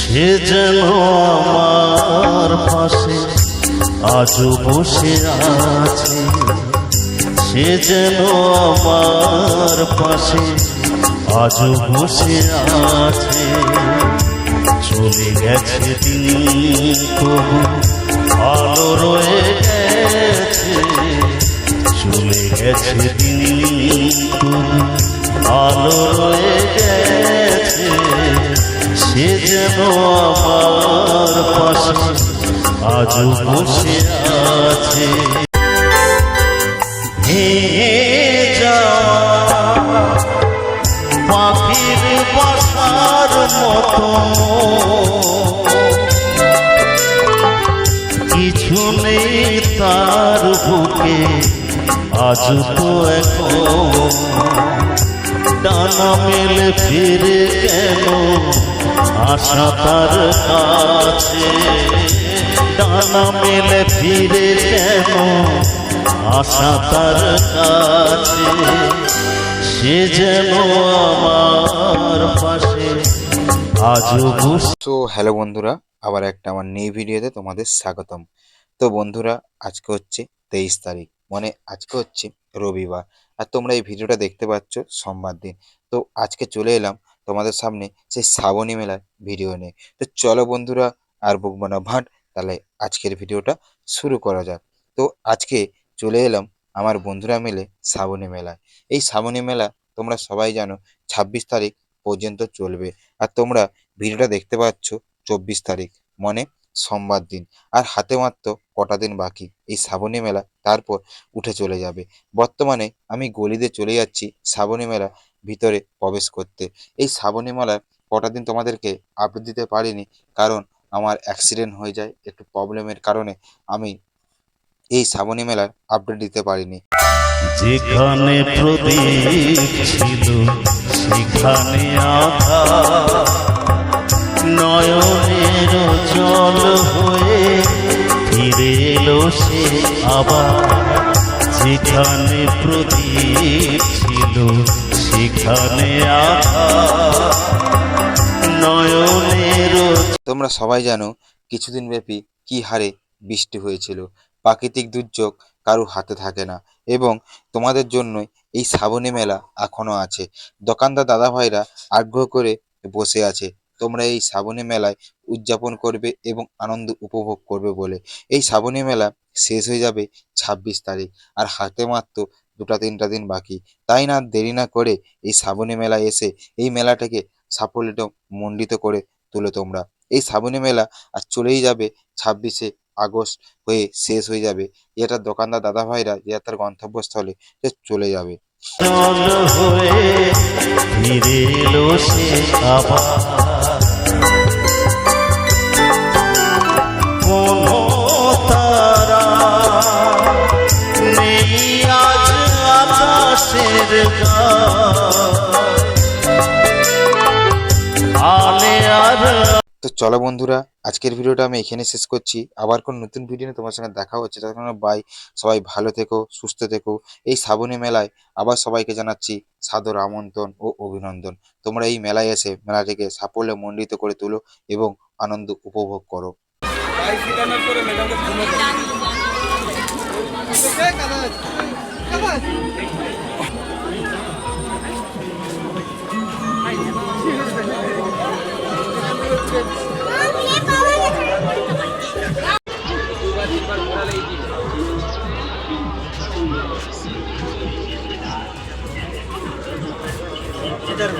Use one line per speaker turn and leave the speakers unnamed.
সে যেন আমার পাশে আজও বসে আছে, সে যেন আমার পাশে আজও বসে আছে। চলে গেছে দিন তবু আলো রয়ে গেছে, চলে গেছে দিন তবু আলো রয়ে গেছে। সে যেন আমার পাশে আজও বসে আছে। পাখির বাসার মতো কিছু নেই তার বুকে আজ তো এখন ডানা মেলে ফিরে কেন আশা তার কাছে, ডানা মেলে ফিরে কেন আশা তার কাছে। সে যেন আমার পাশে আজও বসে।
তো হ্যালো বন্ধুরা, আবার একটা আমার নিউ ভিডিওতে তোমাদের স্বাগতম। তো বন্ধুরা, আজকে হচ্ছে 23 তারিখ, মানে আজকে হচ্ছে রবিবার, আর তোমরা এই ভিডিওটা দেখতে পাচ্ছ সোমবার দিন। তো আজকে চলে এলাম তোমাদের সামনে সেই শ্রাবণী মেলার ভিডিও নিয়ে। তো চলো বন্ধুরা, আর বকবো না ভাট, তাহলে আজকের ভিডিওটা শুরু করা যাক। তো আজকে চলে এলাম আমার বন্ধুরা মিলে শ্রাবণী মেলায়। এই শ্রাবণী মেলা তোমরা সবাই জানো 26 তারিখ পর্যন্ত চলবে, আর তোমরা ভিডিওটা দেখতে পাচ্ছ 24 তারিখ, মানে সোমবার দিন। আর হাতে মাত্র কটা দিন বাকি এই শ্রাবণী মেলা, তারপর উঠে চলে যাবে। বর্তমানে আমি গলিতে চলে যাচ্ছি শ্রাবণী মেলা ভিতরে প্রবেশ করতে। এই শ্রাবণী মেলার কটা দিন তোমাদেরকে আপডেট দিতে পারিনি, কারণ আমার অ্যাক্সিডেন্ট হয়ে যায়, একটু প্রবলেমের কারণে আমি এই শ্রাবণী মেলার আপডেট দিতে পারিনি।
যেখানে প্রদীপ ছিল সেখানে আধার, নয়নের জল হয়ে ফিরে এলো সে আবার। যেখানে প্রদীপ ছিল সেখানে আধার, নয়নের।
তোমরা সবাই জানো কিছুদিন ব্যাপী কি হারে বৃষ্টি হয়েছিল। প্রাকৃতিক দুর্যোগ কারো হাতে থাকে না, এবং তোমাদের জন্যই এই শ্রাবণী মেলা এখনো আছে। দোকানদার দাদা ভাইরা আগ্রহ করে বসে আছে তোমরা এই শ্রাবণী মেলায় উদযাপন করবে এবং আনন্দ উপভোগ করবে বলে। এই শ্রাবণী মেলা শেষ হয়ে যাবে 26 তারিখ, আর হাতে মাত্র 2-3টা দিন বাকি। তাই না দেরি না করে এই শ্রাবণী মেলায় এসে এই মেলাটাকে সাফল্য মণ্ডিত করে তুলে তোমরা। এই শ্রাবণী মেলা আর চলেই যাবে 26শে আগস্ট হয়ে শেষ হয়ে যাবে। এটা দোকানদার দাদা ভাইরা যে তার গন্তব্যস্থলে চলে যাবে।
জল হয়ে ফিরে এলো সে আবার, কোনো তারা নেই আজ আকাশের গায়ে আর।
তো চলো বন্ধুরা, আজকের ভিডিওটা আমি এখানে শেষ করছি। আবার কোন নতুন ভিডিও নিয়ে তোমার সঙ্গে দেখা হচ্ছে। ততক্ষণ বাই, সবাই ভালো থেকো, সুস্থ থেকো। এই শ্রাবণী মেলায় আবার সবাইকে জানাচ্ছি সাদর আমন্ত্রণ ও অভিনন্দন। তোমরা এই মেলায় এসে মেলাটিকে সাফল্যে মণ্ডিত করে তুলো এবং আনন্দ উপভোগ করো।
इधर